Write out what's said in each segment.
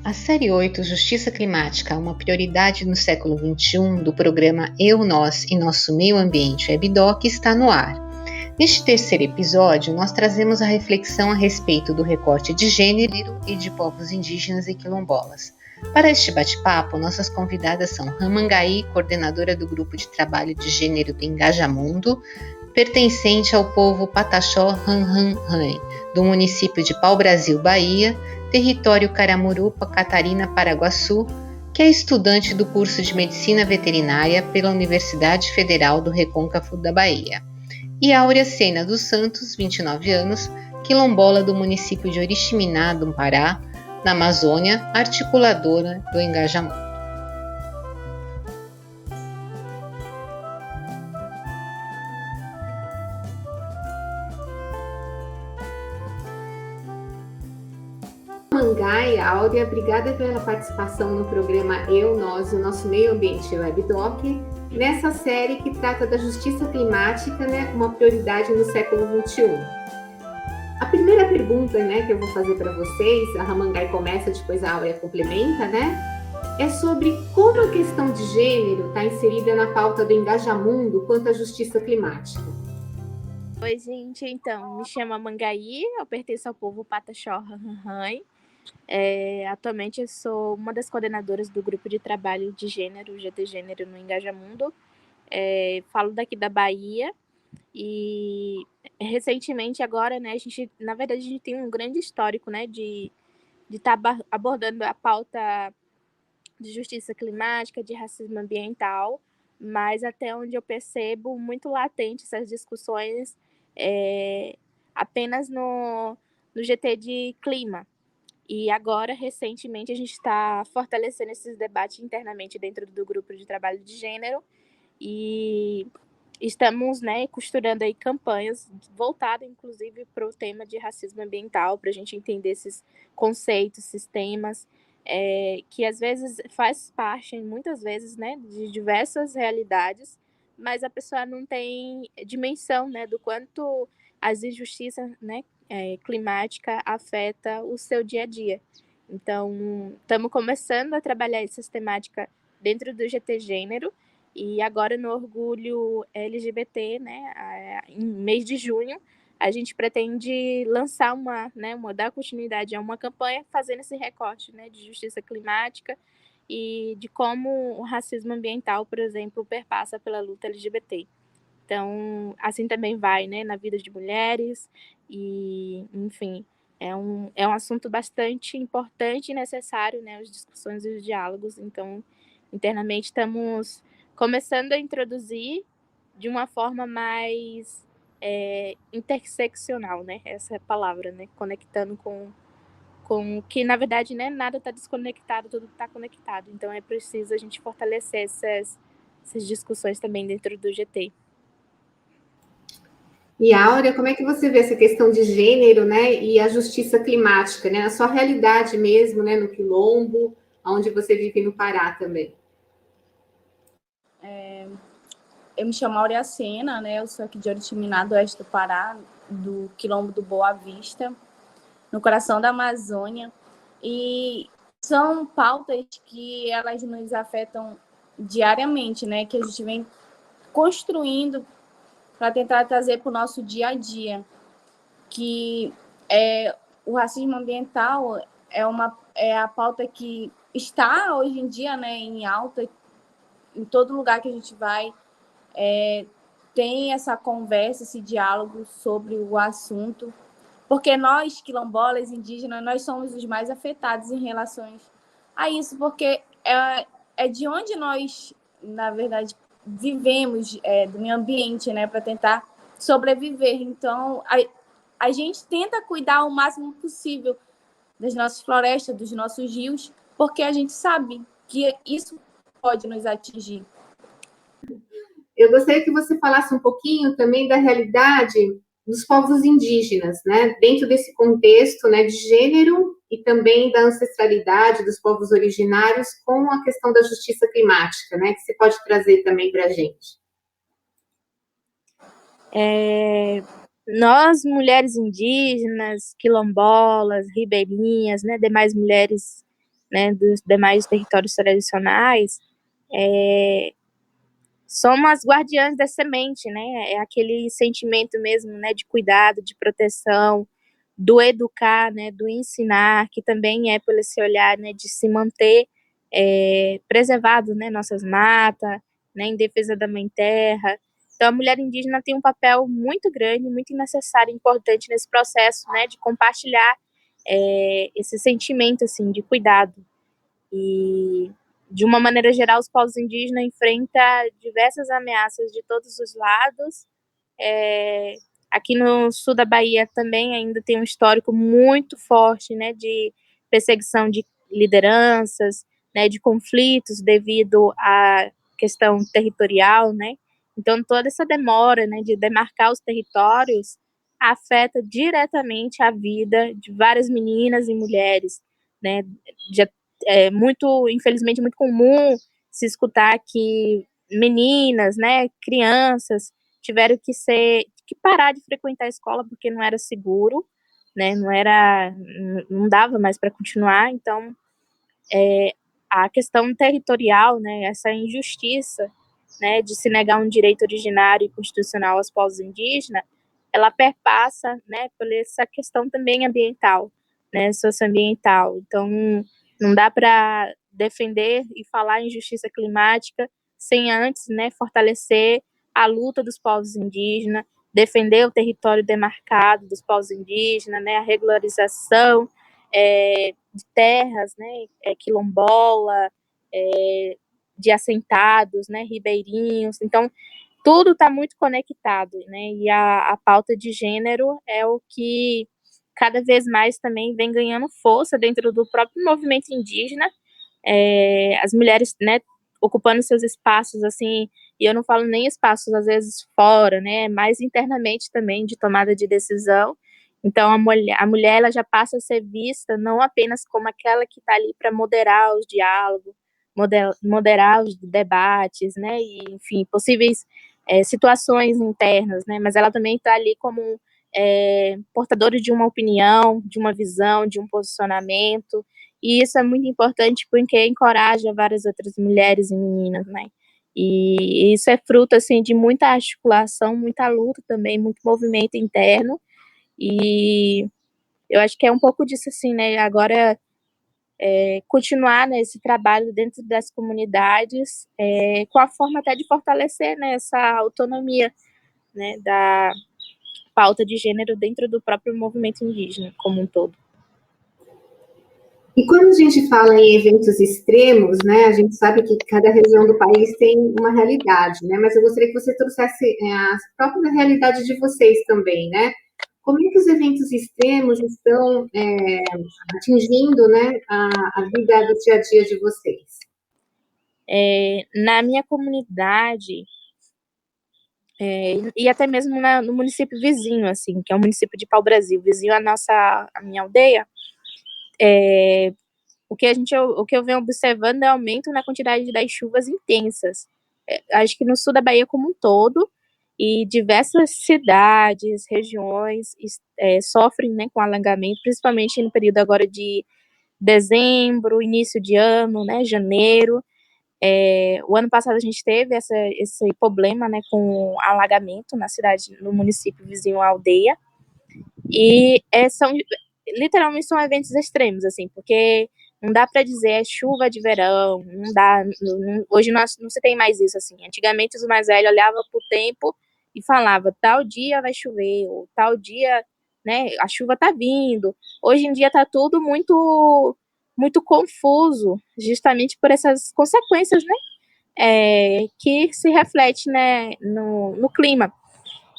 A série 8, Justiça Climática, uma prioridade no século XXI, do programa Eu, Nós e Nosso Meio Ambiente WebDoc, está no ar. Neste terceiro episódio, nós trazemos a reflexão a respeito do recorte de gênero e de povos indígenas e quilombolas. Para este bate-papo, nossas convidadas são Ramangai, coordenadora do Grupo de Trabalho de Gênero do Engajamundo, pertencente ao povo Pataxó Ranranran, do município de Pau-Brasil, Bahia, território Caramurupa, Catarina, Paraguaçu, que é estudante do curso de Medicina Veterinária pela Universidade Federal do Recôncavo da Bahia. E Áurea Sena dos Santos, 29 anos, quilombola do município de Oriximiná, do Pará, na Amazônia, articuladora do Engajamundo. Ramangai, Áurea, obrigada pela participação no programa Eu, Nós e o Nosso Meio Ambiente WebDoc, nessa série que trata da justiça climática, uma prioridade no século XXI. A primeira pergunta, que eu vou fazer para vocês, a Ramangai começa, depois a Áurea complementa, é sobre como a questão de gênero está inserida na pauta do Engajamundo quanto à justiça climática. Oi, gente, então, me chamo Mangai, eu pertenço ao povo Pataxó Ranranran. Atualmente eu sou uma das coordenadoras do grupo de trabalho de gênero, GT Gênero no Engajamundo. Falo daqui da Bahia e recentemente agora, a gente tem um grande histórico, de estar abordando a pauta de justiça climática, de racismo ambiental, mas até onde eu percebo, muito latente essas discussões apenas no GT de clima. E agora, recentemente, a gente está fortalecendo esses debates internamente dentro do grupo de trabalho de gênero e estamos costurando aí campanhas voltadas, inclusive, para o tema de racismo ambiental, para a gente entender esses conceitos, sistemas, que às vezes faz parte, muitas vezes, de diversas realidades, mas a pessoa não tem dimensão do quanto as injustiças climática afeta o seu dia a dia. Então, estamos começando a trabalhar essa temática dentro do GT Gênero, e agora no Orgulho LGBT, em mês de junho, a gente pretende lançar dar continuidade a uma campanha fazendo esse recorte de justiça climática e de como o racismo ambiental, por exemplo, perpassa pela luta LGBT. Então, assim também vai, na vida de mulheres e, enfim, é um assunto bastante importante e necessário, as discussões e os diálogos. Então, internamente estamos começando a introduzir de uma forma mais interseccional, essa é a palavra, conectando com que, na verdade, nada está desconectado, tudo está conectado. Então, é preciso a gente fortalecer essas discussões também dentro do GT. E, Áurea, como é que você vê essa questão de gênero, e a justiça climática, na sua realidade mesmo, no Quilombo, onde você vive no Pará também? Eu me chamo Áurea Sena, eu sou aqui de Oriximiná, do oeste do Pará, do Quilombo do Boa Vista, no coração da Amazônia. E são pautas que elas nos afetam diariamente, que a gente vem construindo para tentar trazer para o nosso dia a dia, que o racismo ambiental é a pauta que está hoje em dia em alta, em todo lugar que a gente vai, tem essa conversa, esse diálogo sobre o assunto, porque nós, quilombolas, indígenas, nós somos os mais afetados em relação a isso, porque é de onde nós, na verdade, vivemos, do meio ambiente, para tentar sobreviver. Então, a gente tenta cuidar o máximo possível das nossas florestas, dos nossos rios, porque a gente sabe que isso pode nos atingir. Eu gostaria que você falasse um pouquinho também da realidade dos povos indígenas, dentro desse contexto, de gênero e também da ancestralidade dos povos originários com a questão da justiça climática, que você pode trazer também para a gente. Nós, mulheres indígenas, quilombolas, ribeirinhas, demais mulheres né, dos demais territórios tradicionais, somos as guardiãs da semente, né? É aquele sentimento mesmo, né, de cuidado, de proteção, do educar, né, do ensinar, que também é por esse olhar, né, de se manter preservado, né, nossas matas, né, em defesa da mãe terra. Então, a mulher indígena tem um papel muito grande, muito necessário, importante nesse processo, né, de compartilhar esse sentimento, assim, de cuidado. E, de uma maneira geral, os povos indígenas enfrentam diversas ameaças de todos os lados. Aqui no sul da Bahia também ainda tem um histórico muito forte, né, de perseguição de lideranças, né, de conflitos devido à questão territorial, né. Então, toda essa demora, né, de demarcar os territórios afeta diretamente a vida de várias meninas e mulheres, né. Já é muito, infelizmente, muito comum se escutar que meninas, né, crianças tiveram que parar de frequentar a escola porque não era seguro, né, não dava mais para continuar. Então, a questão territorial, né, essa injustiça, né, de se negar um direito originário e constitucional aos povos indígenas, ela perpassa, né, por essa questão também ambiental, né, socioambiental. Então, não dá para defender e falar em justiça climática sem antes, né, fortalecer a luta dos povos indígenas, defender o território demarcado dos povos indígenas, né, a regularização de terras, né, quilombola, de assentados, né, ribeirinhos. Então, tudo está muito conectado, né? E a pauta de gênero é o que cada vez mais também vem ganhando força dentro do próprio movimento indígena. As mulheres, né, ocupando seus espaços, assim, e eu não falo nem espaços, às vezes, fora, né, mais internamente também, de tomada de decisão. Então, a mulher ela já passa a ser vista não apenas como aquela que está ali para moderar os diálogos, moderar os debates, né, e, enfim, possíveis situações internas, né, mas ela também está ali como portadora de uma opinião, de uma visão, de um posicionamento, e isso é muito importante porque encoraja várias outras mulheres e meninas, né? E isso é fruto, assim, de muita articulação, muita luta também, muito movimento interno, e eu acho que é um pouco disso, assim, né? Agora, continuar nesse trabalho dentro das comunidades, com a forma até de fortalecer, né, essa autonomia, né, da pauta de gênero dentro do próprio movimento indígena como um todo. E quando a gente fala em eventos extremos, né, a gente sabe que cada região do país tem uma realidade, né, mas eu gostaria que você trouxesse a própria realidade de vocês também, né? Como é que os eventos extremos estão atingindo, né, a vida do dia a dia de vocês? Na minha comunidade, e até mesmo no município vizinho, assim, que é o município de Pau-Brasil, vizinho à minha aldeia, o que eu venho observando é aumento na quantidade das chuvas intensas. Acho que no sul da Bahia como um todo, e diversas cidades, regiões sofrem, né, com alagamento, principalmente no período agora de dezembro, início de ano, né, janeiro. O ano passado a gente teve esse problema, né, com alagamento na cidade, no município vizinho à aldeia, e literalmente são eventos extremos, assim, porque não dá para dizer chuva de verão, não dá, hoje não se tem mais isso, assim. Antigamente os mais velhos olhavam para o tempo e falava tal dia vai chover, ou tal dia, né, a chuva tá vindo. Hoje em dia tá tudo muito muito confuso, justamente por essas consequências, né, que se reflete, né, no clima.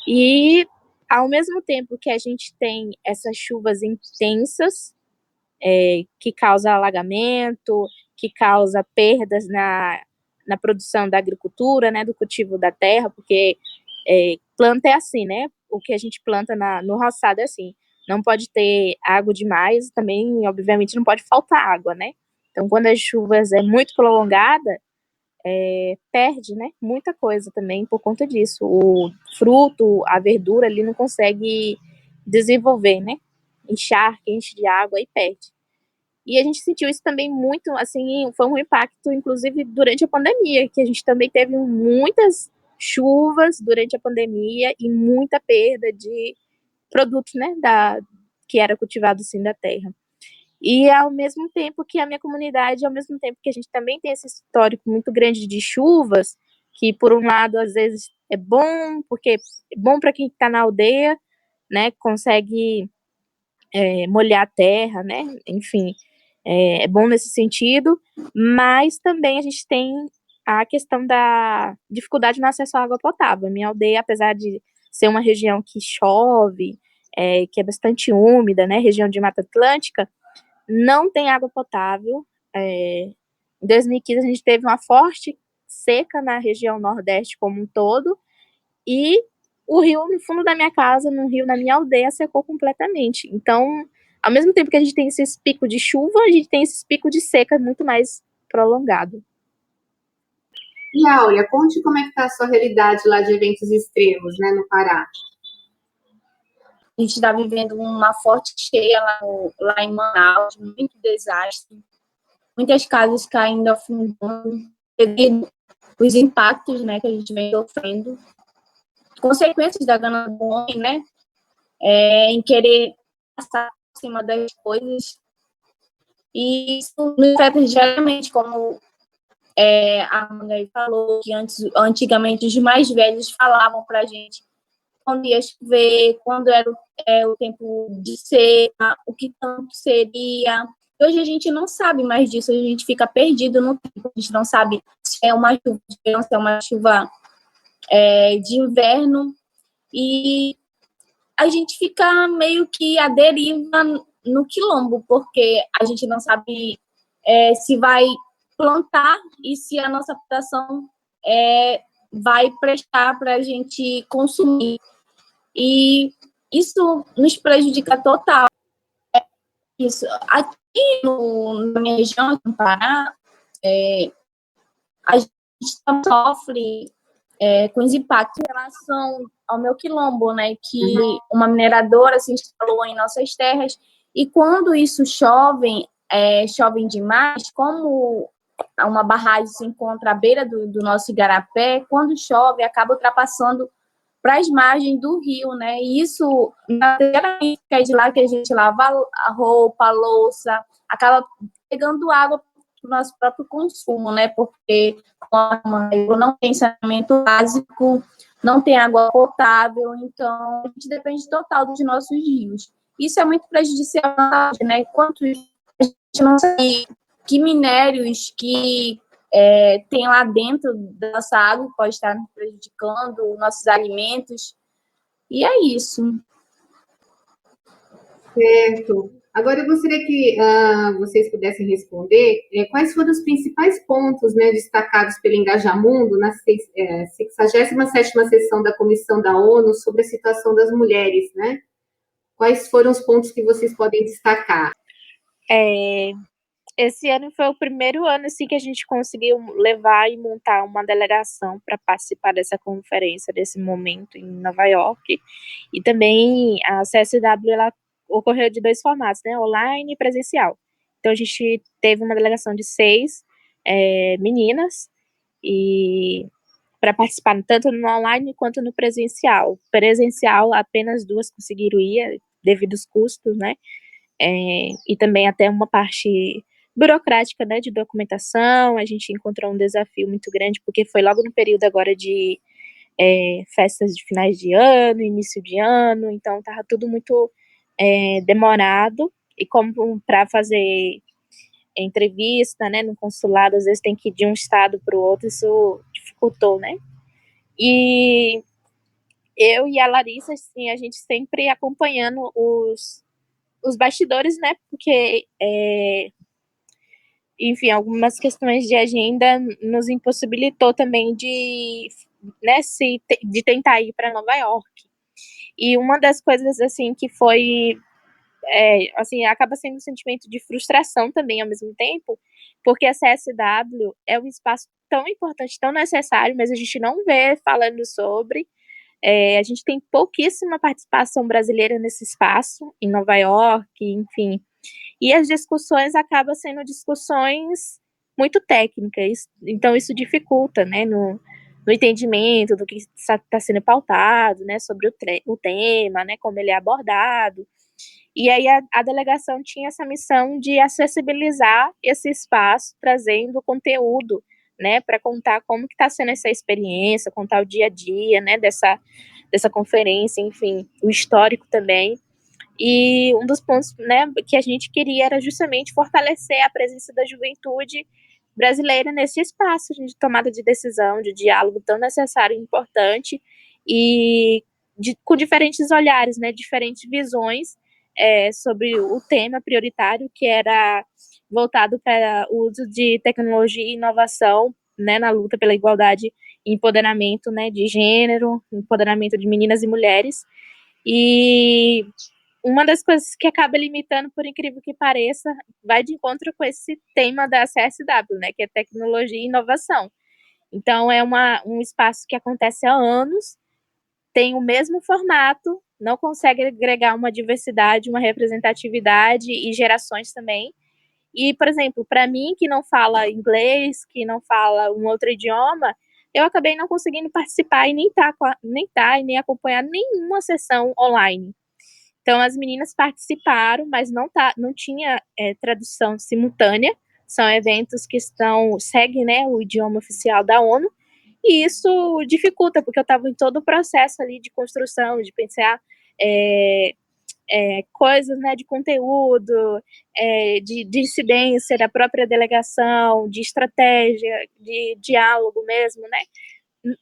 E ao mesmo tempo que a gente tem essas chuvas intensas, que causa alagamento, que causa perdas na produção da agricultura, né, do cultivo da terra, porque planta é assim, né? O que a gente planta no roçado é assim, não pode ter água demais, também, obviamente, não pode faltar água, né? Então, quando as chuvas é muito prolongada, perde, né, muita coisa também por conta disso. O fruto, a verdura ali não consegue desenvolver, né? Encharca, enche de água e perde. E a gente sentiu isso também muito, assim, foi um impacto, inclusive, durante a pandemia, que a gente também teve muitas chuvas durante a pandemia e muita perda de produtos, né, que era cultivado, assim, da terra. E ao mesmo tempo que a minha comunidade, ao mesmo tempo que a gente também tem esse histórico muito grande de chuvas, que por um lado às vezes é bom, porque é bom para quem está na aldeia, né, consegue molhar a terra, né, enfim, é bom nesse sentido, mas também a gente tem a questão da dificuldade no acesso à água potável. Minha aldeia, apesar de ser uma região que chove, que é bastante úmida, né, região de Mata Atlântica, não tem água potável. Em 2015 a gente teve uma forte seca na região nordeste como um todo, e o rio no fundo da minha casa, no rio na minha aldeia, secou completamente. Então, ao mesmo tempo que a gente tem esses picos de chuva, a gente tem esses picos de seca muito mais prolongado. E Áurea, conte como é que está a sua realidade lá de eventos extremos, né, no Pará. A gente está vivendo uma forte cheia lá em Manaus, muito desastre, muitas casas caindo, afundando, devido os impactos, né, que a gente vem sofrendo, consequências da gana do homem, né, em querer passar por cima das coisas, e isso nos afeta diariamente, como a Mangai falou, que antigamente os mais velhos falavam para a gente quando ia chover, quando era o tempo de seca, o que tanto seria. Hoje a gente não sabe mais disso, a gente fica perdido no tempo, a gente não sabe se é uma chuva de verão, se é uma chuva de inverno, e a gente fica meio que à deriva no quilombo, porque a gente não sabe se vai plantar e se a nossa plantação vai prestar para a gente consumir. E isso nos prejudica total. Isso. Aqui na minha região, aqui no Pará, a gente sofre com os impactos em relação ao meu quilombo, né? Que uma mineradora se instalou em nossas terras, e quando isso chove demais, como uma barragem se encontra à beira do nosso igarapé, quando chove, acaba ultrapassando para as margens do rio, né? E isso, geralmente, é de lá que a gente lava a roupa, a louça, acaba pegando água para o nosso próprio consumo, né? Porque não tem saneamento básico, não tem água potável, então a gente depende total dos nossos rios. Isso é muito prejudicial, né? Quanto a gente não sabe que minérios que tem lá dentro da nossa água, pode estar prejudicando nossos alimentos. E é isso. Certo. Agora eu gostaria que vocês pudessem responder quais foram os principais pontos, né, destacados pelo Engajamundo na 67ª sessão da Comissão da ONU sobre a situação das mulheres, né? Quais foram os pontos que vocês podem destacar? Esse ano foi o primeiro ano assim que a gente conseguiu levar e montar uma delegação para participar dessa conferência, desse momento em Nova York. E também a CSW ela ocorreu de dois formatos, né, online e presencial. Então a gente teve uma delegação de 6 meninas e para participar tanto no online quanto no presencial. Presencial apenas 2 conseguiram ir devido aos custos, né? E também até uma parte burocrática, né, de documentação. A gente encontrou um desafio muito grande, porque foi logo no período agora de festas de finais de ano, início de ano, então estava tudo muito demorado, e como para fazer entrevista, né, no consulado, às vezes tem que ir de um estado para o outro, isso dificultou, né, e eu e a Larissa, assim, a gente sempre acompanhando os bastidores, né, porque enfim, algumas questões de agenda nos impossibilitou também né, de tentar ir para Nova York. E uma das coisas, assim, que foi, assim, acaba sendo um sentimento de frustração também ao mesmo tempo, porque a CSW é um espaço tão importante, tão necessário, mas a gente não vê falando sobre. A gente tem pouquíssima participação brasileira nesse espaço, em Nova York, enfim. E as discussões acabam sendo discussões muito técnicas, então isso dificulta, né, no entendimento do que está sendo pautado, né, sobre o tema, né, como ele é abordado. E aí a delegação tinha essa missão de acessibilizar esse espaço, trazendo conteúdo, né, para contar como que está sendo essa experiência, contar o dia a dia, né, dessa conferência, enfim, o histórico também. E um dos pontos, né, que a gente queria era justamente fortalecer a presença da juventude brasileira nesse espaço de tomada de decisão, de diálogo tão necessário e importante, e com diferentes olhares, né, diferentes visões sobre o tema prioritário, que era voltado para o uso de tecnologia e inovação, né, na luta pela igualdade e empoderamento, né, de gênero, empoderamento de meninas e mulheres. E uma das coisas que acaba limitando, por incrível que pareça, vai de encontro com esse tema da CSW, né, que é tecnologia e inovação. Então, é um espaço que acontece há anos, tem o mesmo formato, não consegue agregar uma diversidade, uma representatividade e gerações também. E, por exemplo, para mim, que não fala inglês, que não fala um outro idioma, eu acabei não conseguindo participar e nem nem acompanhar nenhuma sessão online. Então, as meninas participaram, mas não tinha tradução simultânea. São eventos que seguem, né, o idioma oficial da ONU, e isso dificulta, porque eu estava em todo o processo ali de construção, de pensar coisas, né, de conteúdo, de incidência da própria delegação, de estratégia, de diálogo mesmo, né?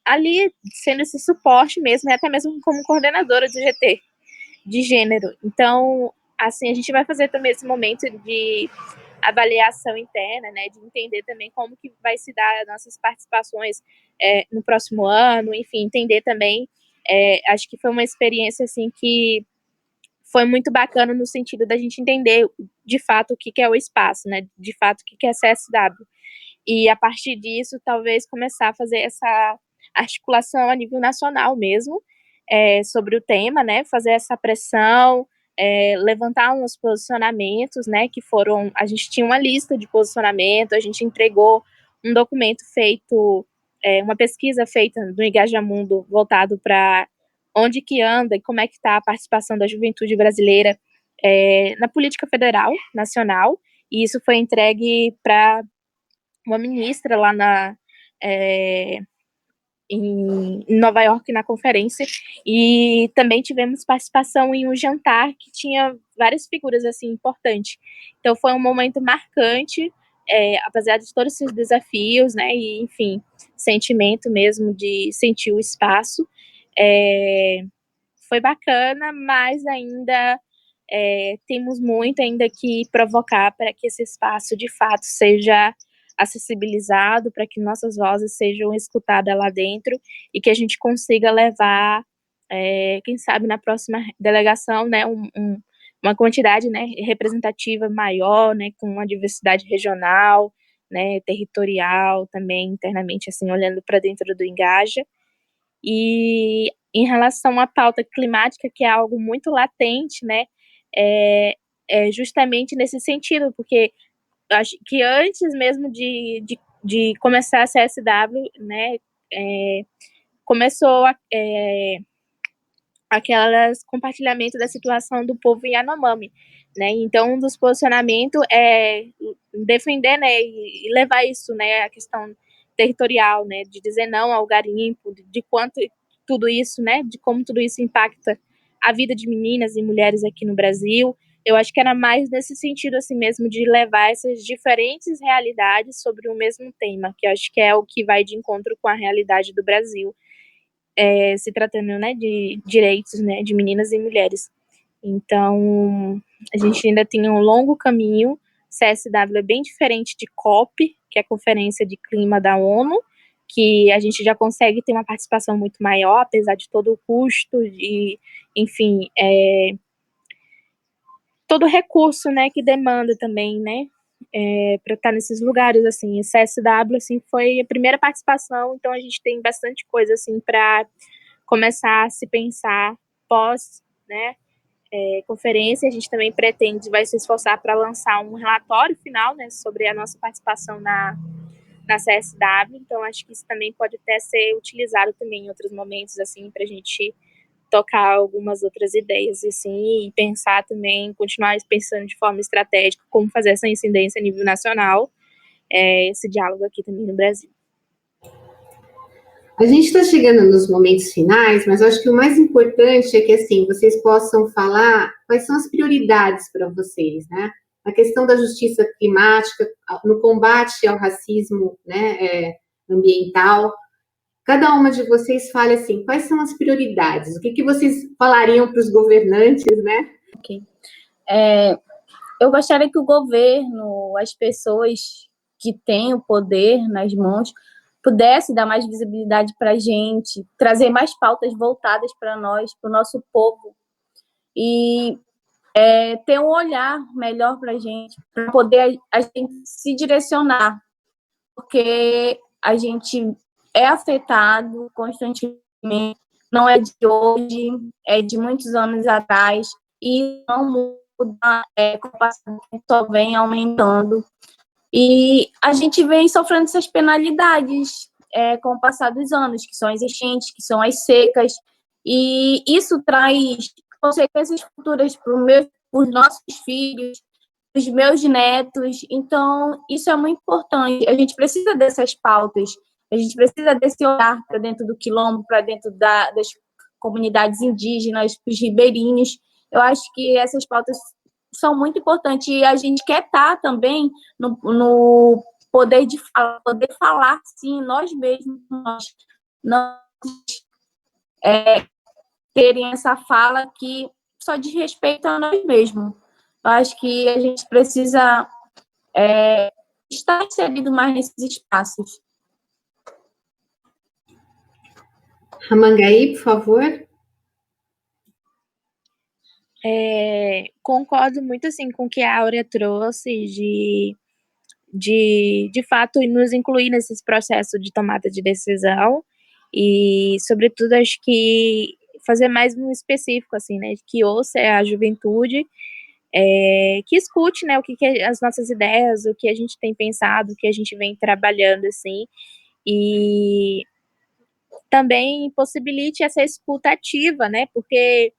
Ali sendo esse suporte mesmo, e até mesmo como coordenadora do GT de gênero. Então, assim, a gente vai fazer também esse momento de avaliação interna, né, de entender também como que vai se dar as nossas participações no próximo ano, enfim, entender também, acho que foi uma experiência, assim, que foi muito bacana no sentido da gente entender, de fato, o que é o espaço, né, de fato, o que é a CSW. E, a partir disso, talvez começar a fazer essa articulação a nível nacional mesmo, sobre o tema, né, fazer essa pressão, levantar uns posicionamentos, né, que foram, a gente tinha uma lista de posicionamento, a gente entregou um documento feito, uma pesquisa feita do Engajamundo voltado para onde que anda e como é que está a participação da juventude brasileira na política federal, nacional, e isso foi entregue para uma ministra lá em Nova York, na conferência, e também tivemos participação em um jantar que tinha várias figuras, assim, importantes. Então, foi um momento marcante, apesar de todos esses desafios, né, e, enfim, sentimento mesmo de sentir o espaço. Foi bacana, mas ainda temos muito ainda que provocar para que esse espaço, de fato, seja acessibilizado, para que nossas vozes sejam escutadas lá dentro e que a gente consiga levar, quem sabe na próxima delegação, né, uma quantidade, né, representativa maior, né, com uma diversidade regional, né, territorial também, internamente, assim, olhando para dentro do Engaja. E em relação à pauta climática, que é algo muito latente, né, é justamente nesse sentido, porque acho que antes mesmo de começar a CSW, né, começou aquelas compartilhamento da situação do povo Yanomami, né, então um dos posicionamentos é defender, né, e levar isso, né, a questão territorial, né, de dizer não ao garimpo, de quanto tudo isso, né, de como tudo isso impacta a vida de meninas e mulheres aqui no Brasil. Eu acho que era mais nesse sentido, assim mesmo, de levar essas diferentes realidades sobre o mesmo tema, que eu acho que é o que vai de encontro com a realidade do Brasil, se tratando, né, de direitos, né, de meninas e mulheres. Então, a gente ainda tem um longo caminho. CSW é bem diferente de COP, que é a Conferência de Clima da ONU, que a gente já consegue ter uma participação muito maior, apesar de todo o custo e, enfim, todo o recurso, né, que demanda também, né, para estar nesses lugares, assim. CSW, assim, foi a primeira participação, então a gente tem bastante coisa, assim, para começar a se pensar pós, né, conferência. A gente também vai se esforçar para lançar um relatório final, né, sobre a nossa participação na CSW. Então, acho que isso também pode até ser utilizado também em outros momentos, assim, para a gente tocar algumas outras ideias, assim, e pensar também, continuar pensando de forma estratégica como fazer essa incidência a nível nacional, esse diálogo aqui também no Brasil. A gente está chegando nos momentos finais, mas eu acho que o mais importante é que, assim, vocês possam falar quais são as prioridades para vocês, né? A questão da justiça climática, no combate ao racismo, né, ambiental. Cada uma de vocês fale, assim, quais são as prioridades? O que vocês falariam para os governantes, né? Okay. Eu gostaria que o governo, as pessoas que têm o poder nas mãos, pudesse dar mais visibilidade para a gente, trazer mais pautas voltadas para nós, para o nosso povo, e ter um olhar melhor para a gente, para poder a gente se direcionar, porque a gente é afetado constantemente, não é de hoje, é de muitos anos atrás, e não muda, com o passar do tempo só vem aumentando. E a gente vem sofrendo essas penalidades com o passar dos anos, que são as enchentes, que são as secas, e isso traz consequências futuras para os nossos filhos, os meus netos. Então, isso é muito importante. A gente precisa dessas pautas, a gente precisa desse olhar para dentro do quilombo, para dentro das comunidades indígenas, os ribeirinhos. Eu acho que essas pautas são muito importantes, e a gente quer estar também no poder de falar, sim, nós mesmos, nós terem essa fala que só diz respeito a nós mesmos. Eu acho que a gente precisa estar inserido mais nesses espaços. Ramangaí, por favor. Concordo muito, assim, com o que a Áurea trouxe de fato, nos incluir nesses processos de tomada de decisão e, sobretudo, acho que fazer mais um específico, assim, né, que ouça a juventude, que escute, né, o que as nossas ideias, o que a gente tem pensado, o que a gente vem trabalhando, assim, e também possibilite essa escuta ativa, né, porque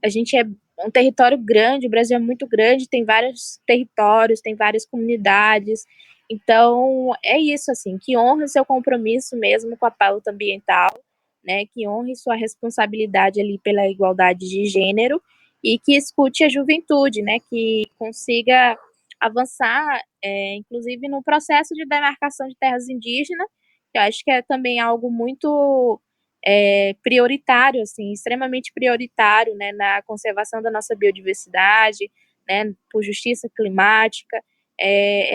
a gente é um território grande, o Brasil é muito grande, tem vários territórios, tem várias comunidades, então é isso, assim, que honre seu compromisso mesmo com a pauta ambiental, né, que honre sua responsabilidade ali pela igualdade de gênero e que escute a juventude, né, que consiga avançar, inclusive no processo de demarcação de terras indígenas, que eu acho que é também algo muito prioritário, assim, extremamente prioritário, né, na conservação da nossa biodiversidade, né, por justiça climática,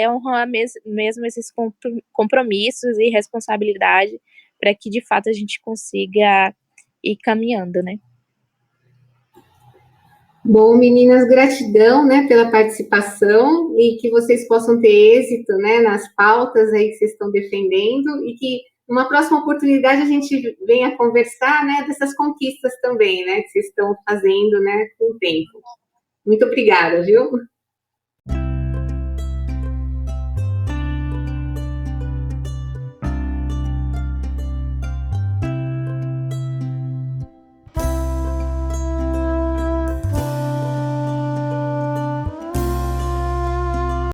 honrar mesmo esses compromissos e responsabilidade para que, de fato, a gente consiga ir caminhando, né. Bom, meninas, gratidão, né, pela participação e que vocês possam ter êxito, né, nas pautas aí que vocês estão defendendo e que numa próxima oportunidade a gente venha conversar, né, dessas conquistas também, né, que vocês estão fazendo, né, com o tempo. Muito obrigada, viu?